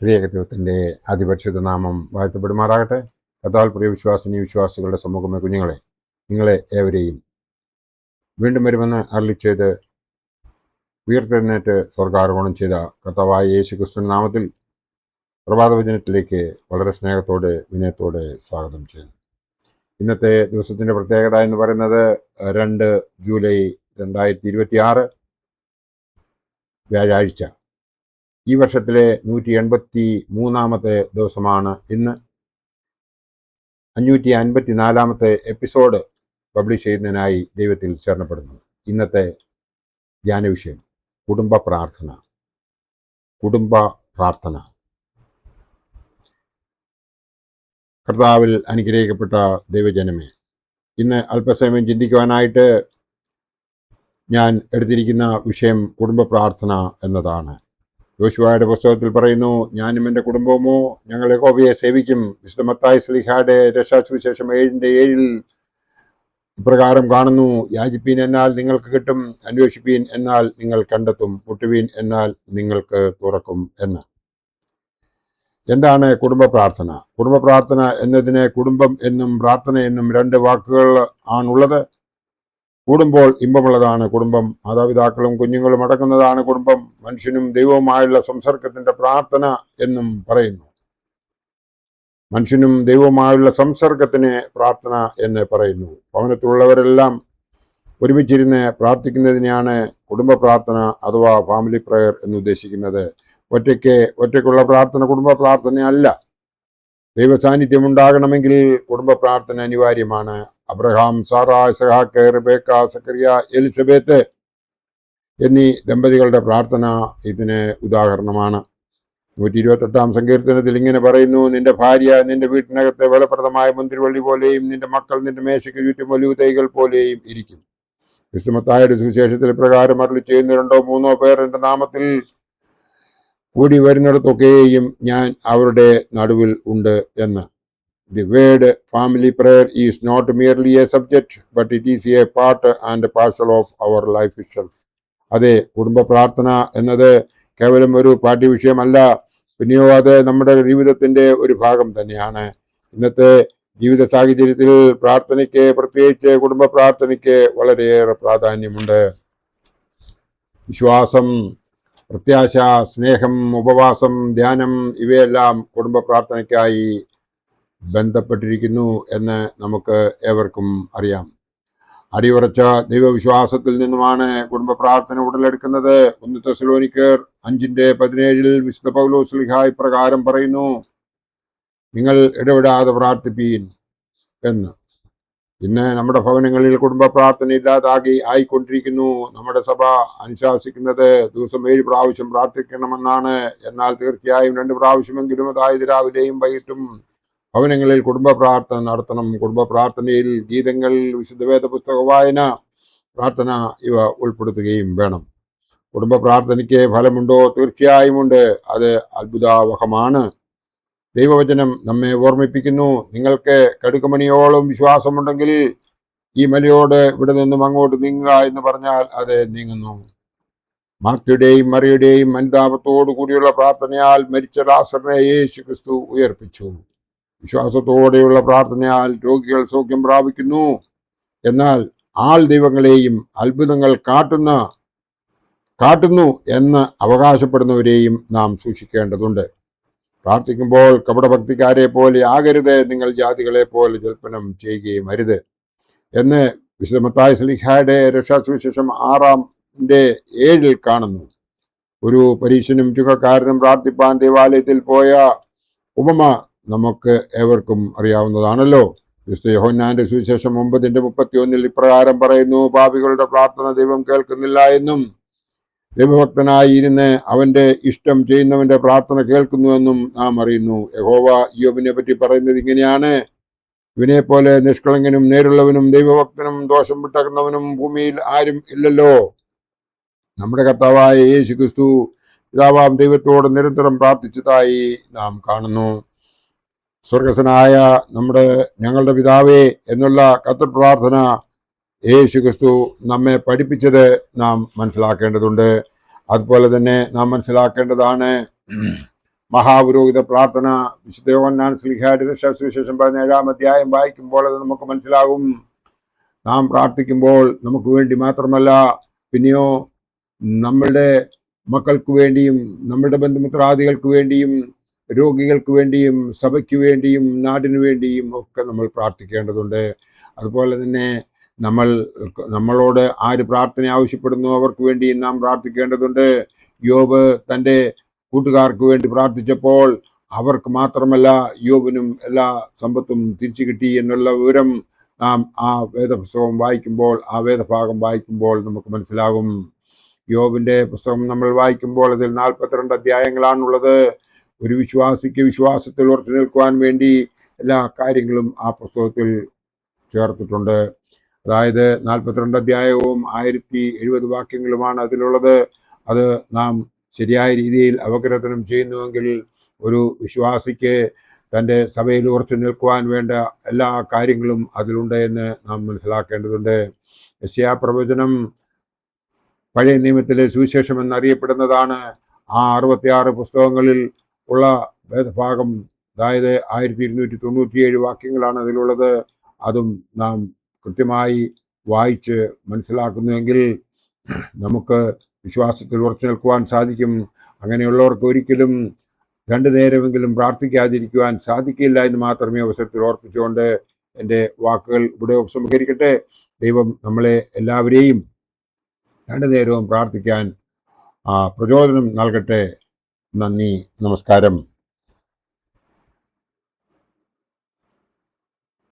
ത്രിയേകത്വത്തിൻ്റെ അതിപരിശുദ്ധ നാമം വാഴ്ത്തപ്പെടുമാറാകട്ടെ. കർത്താവിൽ പ്രിയ വിശ്വാസികളുടെ സമൂഹമേ, കുഞ്ഞുങ്ങളെ, നിങ്ങളെ ഏവരെയും വീണ്ടും വരുമെന്ന് അരുളിച്ചെയ്ത് ഉയർത്തെഴുന്നേറ്റ് സ്വർഗാരോഹണം ചെയ്ത കർത്താവായ യേശു ക്രിസ്തുവിന്റെ നാമത്തിൽ പ്രഭാതവചനത്തിലേക്ക് വളരെ സ്നേഹത്തോടെ വിനയത്തോടെ സ്വാഗതം ചെയ്യുന്നു. ഇന്നത്തെ ദിവസത്തിൻ്റെ പ്രത്യേകത എന്ന് പറയുന്നത് 2 ജൂലൈ 2026 വ്യാഴാഴ്ച. ഈ വർഷത്തിലെ 183-ാമത്തെ ദിവസമാണ് ഇന്ന്. 554-ാമത്തെ എപ്പിസോഡ് പബ്ലിഷ് ചെയ്യുന്നതിനായി ദൈവത്തിൽ ശരണപ്പെടുന്നു. ഇന്നത്തെ ധ്യാന വിഷയം കുടുംബ പ്രാർത്ഥന. കർത്താവിൽ അനുഗ്രഹിക്കപ്പെട്ട ദൈവജനമേ, ഇന്ന് അല്പസമയം ചിന്തിക്കുവാനായിട്ട് ഞാൻ എടുത്തിരിക്കുന്ന വിഷയം കുടുംബ പ്രാർത്ഥന എന്നതാണ്. യോശുവയുടെ പുസ്തകത്തിൽ പറയുന്നു, ഞാനും എൻ്റെ കുടുംബവുമോ ഞങ്ങൾ യഹോവയെ സേവിക്കും. വിശുദ്ധ മത്തായി ശ്ലീഹായുടെ രക്ഷാസുവിശേഷം 7:7 ഇപ്രകാരം കാണുന്നു, യാചിപ്പീൻ എന്നാൽ നിങ്ങൾക്ക് കിട്ടും, അന്വേഷിപ്പീൻ എന്നാൽ നിങ്ങൾ കണ്ടെത്തും, മുട്ടുവീൻ എന്നാൽ നിങ്ങൾക്ക് തുറക്കും എന്ന്. എന്താണ് കുടുംബ പ്രാർത്ഥന? കുടുംബ പ്രാർത്ഥന എന്നതിന് കുടുംബം എന്നും പ്രാർത്ഥന എന്നും 2 വാക്കുകൾ ആണുള്ളത്. കൂടുമ്പോൾ ഇമ്പമുള്ളതാണ് കുടുംബം. മാതാപിതാക്കളും കുഞ്ഞുങ്ങളും അടങ്ങുന്നതാണ് കുടുംബം. മനുഷ്യനും ദൈവവുമായുള്ള സംസർഗത്തിന്റെ പ്രാർത്ഥന എന്നും പറയുന്നു. മനുഷ്യനും ദൈവവുമായുള്ള സംസർഗത്തിന് പ്രാർത്ഥന എന്ന് പറയുന്നു. ഭവനത്തിലുള്ളവരെല്ലാം ഒരുമിച്ചിരുന്ന് പ്രാർത്ഥിക്കുന്നതിനെയാണ് കുടുംബ പ്രാർത്ഥന അഥവാ ഫാമിലി പ്രയർ എന്ന് ഉദ്ദേശിക്കുന്നത്. ഒറ്റയ്ക്കുള്ള പ്രാർത്ഥന കുടുംബ പ്രാർത്ഥനയല്ല. ദൈവ സാന്നിധ്യം ഉണ്ടാകണമെങ്കിൽ കുടുംബ പ്രാർത്ഥന അനിവാര്യമാണ്. അബ്രഹാം, സാറ, ഇസഹാക്ക്, റിബേക്ക, സക്കറിയ, എലിസബത്ത് എന്നീ ദമ്പതികളുടെ പ്രാർത്ഥന ഇതിന് ഉദാഹരണമാണ്. 128-ാം സങ്കീർത്തനത്തിൽ ഇങ്ങനെ പറയുന്നു, നിന്റെ ഭാര്യ നിന്റെ വീട്ടിനകത്തെ ഫലപ്രദമായ മുന്തിരിവള്ളി പോലെയും നിന്റെ മക്കൾ നിന്റെ മേശയ്ക്ക് ചുറ്റും ഒലിവ് തൈകൾ പോലെയും ഇരിക്കും. ക്രിസ്തുമത്തായുടെ സുവിശേഷത്തിൽ പ്രകാരം അരുളി ചെയ്യുന്ന 2-3 പേർ എൻ്റെ നാമത്തിൽ കൂടി വരുന്നിടത്തൊക്കെയും ഞാൻ അവരുടെ നടുവിൽ ഉണ്ട് എന്ന്. The word family prayer is not merely a subject, but it is a part and parcel of our life itself. അതെ, കുടുംബ പ്രാർത്ഥന എന്നത് കേവലം ഒരു പാഠ്യവിഷയമല്ല, പിന്നെയോ അത് നമ്മുടെ ജീവിതത്തിന്റെ ഒരു ഭാഗം തന്നെയാണ്. ഇന്നത്തെ ജീവിത സാഹചര്യത്തിൽ പ്രാർത്ഥനയ്ക്ക്, പ്രത്യേകിച്ച് കുടുംബ പ്രാർത്ഥനയ്ക്ക് വളരെയേറെ പ്രാധാന്യമുണ്ട്. വിശ്വാസം, പ്രത്യാശ, സ്നേഹം, ഉപവാസം, ധ്യാനം ഇവയെല്ലാം കുടുംബ പ്രാർത്ഥനയ്ക്കായി ബന്ധപ്പെട്ടിരിക്കുന്നു എന്ന് നമുക്ക് ഏവർക്കും അറിയാം. അടിയുറച്ച ദൈവവിശ്വാസത്തിൽ നിന്നുമാണ് കുടുംബ പ്രാർത്ഥന ഉടലെടുക്കുന്നത്. 1 തെസ്സലോനിക്കർ 5:17 വിശുദ്ധ പൗലോസ് ശ്ലീഹാ ഇപ്രകാരം പറയുന്നു, നിങ്ങൾ ഇടവിടാതെ പ്രാർത്ഥിപ്പീൻ എന്ന്. ഇന്ന് നമ്മുടെ ഭവനങ്ങളിൽ കുടുംബ പ്രാർത്ഥന ആയിക്കൊണ്ടിരിക്കുന്നു. നമ്മുടെ സഭ അനുശാസിക്കുന്നത് ദിവസം 7 പ്രാവശ്യം പ്രാർത്ഥിക്കണമെന്നാണ്. എന്നാൽ തീർച്ചയായും 2 പ്രാവശ്യമെങ്കിലും, അതായത് രാവിലെയും വൈകിട്ടും ഭവനങ്ങളിൽ കുടുംബ പ്രാർത്ഥന നടത്തണം. കുടുംബ പ്രാർത്ഥനയിൽ ഗീതങ്ങൾ, വിശുദ്ധ വേദ പുസ്തക വായന, പ്രാർത്ഥന ഇവ ഉൾപ്പെടുത്തുകയും വേണം. കുടുംബ പ്രാർത്ഥനയ്ക്ക് ഫലമുണ്ടോ? തീർച്ചയായും ഉണ്ട്. അത് അത്ഭുതാവഹമാണ്. ദൈവവചനം നമ്മെ ഓർമ്മിപ്പിക്കുന്നു, നിങ്ങൾക്ക് കടുകുമണിയോളം വിശ്വാസമുണ്ടെങ്കിൽ ഈ മലയോട് ഇവിടെ നിന്നും അങ്ങോട്ട് നീങ്ങുക എന്ന് പറഞ്ഞാൽ അത് നീങ്ങുന്നു. മാർത്തയുടെയും മറിയുടെയും അനുതാപത്തോടു കൂടിയുള്ള പ്രാർത്ഥനയാൽ മരിച്ച ലാസറിനെ യേശു ക്രിസ്തു ഉയർപ്പിച്ചു. വിശ്വാസത്തോടെയുള്ള പ്രാർത്ഥനയാൽ രോഗികൾ സൗഖ്യം പ്രാപിക്കുന്നു. എന്നാൽ ആൾ ദൈവങ്ങളെയും അത്ഭുതങ്ങൾ കാട്ടുന്നു എന്ന് അവകാശപ്പെടുന്നവരെയും നാം സൂക്ഷിക്കേണ്ടതുണ്ട്. പ്രാർത്ഥിക്കുമ്പോൾ കപടഭക്തിക്കാരെ പോലെ ആകരുത്, നിങ്ങൾ ജാതികളെ പോലെ ജൽപ്പനം ചെയ്യുകയും അരുത് എന്ന് വിശുദ്ധ മത്തായി ശ്ലീഹായുടെ രക്ഷാസുവിശേഷം 6:7 കാണുന്നു. ഒരു പരീശനും ചുങ്കക്കാരനും പ്രാർത്ഥിപ്പാൻ ദേവാലയത്തിൽ പോയ ഉപമ നമുക്ക് ഏവർക്കും അറിയാവുന്നതാണല്ലോ. വിശുദ്ധ യോഹന്നാന്റെ സുവിശേഷം 9:31 ഇപ്രകാരം പറയുന്നു, പാപികളുടെ പ്രാർത്ഥന ദൈവം കേൾക്കുന്നില്ല എന്നും ദൈവഭക്തനായി ഇരുന്ന് അവന്റെ ഇഷ്ടം ചെയ്യുന്നവന്റെ പ്രാർത്ഥന കേൾക്കുന്നുവെന്നും നാം അറിയുന്നു. യഹോവ യോബിനെ പറ്റി പറയുന്നത് ഇങ്ങനെയാണ്, ഇവനെ പോലെ നിഷ്കളങ്കനും നേരുള്ളവനും ദൈവഭക്തനും ദോഷം വിട്ടകന്നവനും ഭൂമിയിൽ ആരും ഇല്ലല്ലോ. നമ്മുടെ കർത്താവായ യേശു ക്രിസ്തു പിതാവാം ദൈവത്തോട് നിരന്തരം പ്രാർത്ഥിച്ചതായി നാം കാണുന്നു. സ്വർഗസ്വനായ ഞങ്ങളുടെ പിതാവേ എന്നുള്ള കർത്തൃ പ്രാർത്ഥന യേശു ക്രിസ്തു നമ്മെ പഠിപ്പിച്ചത് നാം മനസ്സിലാക്കേണ്ടതുണ്ട്. അതുപോലെ തന്നെ നാം മനസ്സിലാക്കേണ്ടതാണ്, മഹാപുരോഹിത പ്രാർത്ഥന വിശുദ്ധ യോഹന്നാൻ ശ്ലീഹായുടെ രക്ഷാസുവിശേഷം 17-ാം അധ്യായം വായിക്കുമ്പോൾ അത് നമുക്ക് മനസ്സിലാകും. നാം പ്രാർത്ഥിക്കുമ്പോൾ നമുക്ക് വേണ്ടി മാത്രമല്ല, പിന്നെയോ നമ്മളുടെ മക്കൾക്ക് വേണ്ടിയും നമ്മളുടെ ബന്ധുമിത്രാദികൾക്ക് വേണ്ടിയും രോഗികൾക്ക് വേണ്ടിയും സഭയ്ക്ക് വേണ്ടിയും നാടിനു വേണ്ടിയും ഒക്കെ നമ്മൾ പ്രാർത്ഥിക്കേണ്ടതുണ്ട്. അതുപോലെ തന്നെ നമ്മളോട് ആര് പ്രാർത്ഥന ആവശ്യപ്പെടുന്നു അവർക്ക് വേണ്ടിയും നാം പ്രാർത്ഥിക്കേണ്ടതുണ്ട്. യോബ് തൻ്റെ കൂട്ടുകാർക്ക് വേണ്ടി പ്രാർത്ഥിച്ചപ്പോൾ അവർക്ക് മാത്രമല്ല യോബിനും എല്ലാ സമ്പത്തും തിരിച്ചു കിട്ടി എന്നുള്ള വിവരം നാം ആ വേദപുസ്തകം വായിക്കുമ്പോൾ, ആ വേദഭാഗം വായിക്കുമ്പോൾ നമുക്ക് മനസ്സിലാകും. യോബിന്റെ പുസ്തകം നമ്മൾ വായിക്കുമ്പോൾ അതിൽ 42 അധ്യായങ്ങളാണുള്ളത്. ഒരു വിശ്വാസിക്ക് വിശ്വാസത്തിൽ ഉറച്ചു നിൽക്കുവാൻ വേണ്ടി എല്ലാ കാര്യങ്ങളും ആ പുസ്തകത്തിൽ ചേർത്തിട്ടുണ്ട്. അതായത് 42 അധ്യായവും 1070 വാക്യങ്ങളുമാണ് അതിലുള്ളത്. അത് നാം ശരിയായ രീതിയിൽ അവഗ്രഥനം ചെയ്യുന്നുവെങ്കിൽ ഒരു വിശ്വാസിക്ക് തൻ്റെ സഭയിൽ ഉറച്ചു നിൽക്കുവാൻ വേണ്ട എല്ലാ കാര്യങ്ങളും അതിലുണ്ട് എന്ന് നാം മനസ്സിലാക്കേണ്ടതുണ്ട്. യെശയ്യാ പ്രവചനം പഴയ നിയമത്തിലെ സുവിശേഷം എന്നറിയപ്പെടുന്നതാണ്. ആ 66 പുസ്തകങ്ങളിൽ ഉള്ള വേദഭാഗം, അതായത് 1297 വാക്യങ്ങളാണ് അതിലുള്ളത്. അതും നാം കൃത്യമായി വായിച്ച് മനസ്സിലാക്കുന്നുവെങ്കിൽ നമുക്ക് വിശ്വാസത്തിൽ ഉറച്ചു നിൽക്കുവാൻ സാധിക്കും. അങ്ങനെയുള്ളവർക്ക് ഒരിക്കലും 2 നേരമെങ്കിലും പ്രാർത്ഥിക്കാതിരിക്കുവാൻ സാധിക്കില്ല എന്ന് മാത്രമേ അവസരത്തിൽ ഓർപ്പിച്ചുകൊണ്ട് എൻ്റെ വാക്കുകൾ ഇവിടെ ഉപസംഹരിക്കട്ടെ. ദൈവം നമ്മളെ എല്ലാവരെയും 2 നേരവും പ്രാർത്ഥിക്കാൻ പ്രചോദനം നൽകട്ടെ. നന്ദി, നമസ്കാരം.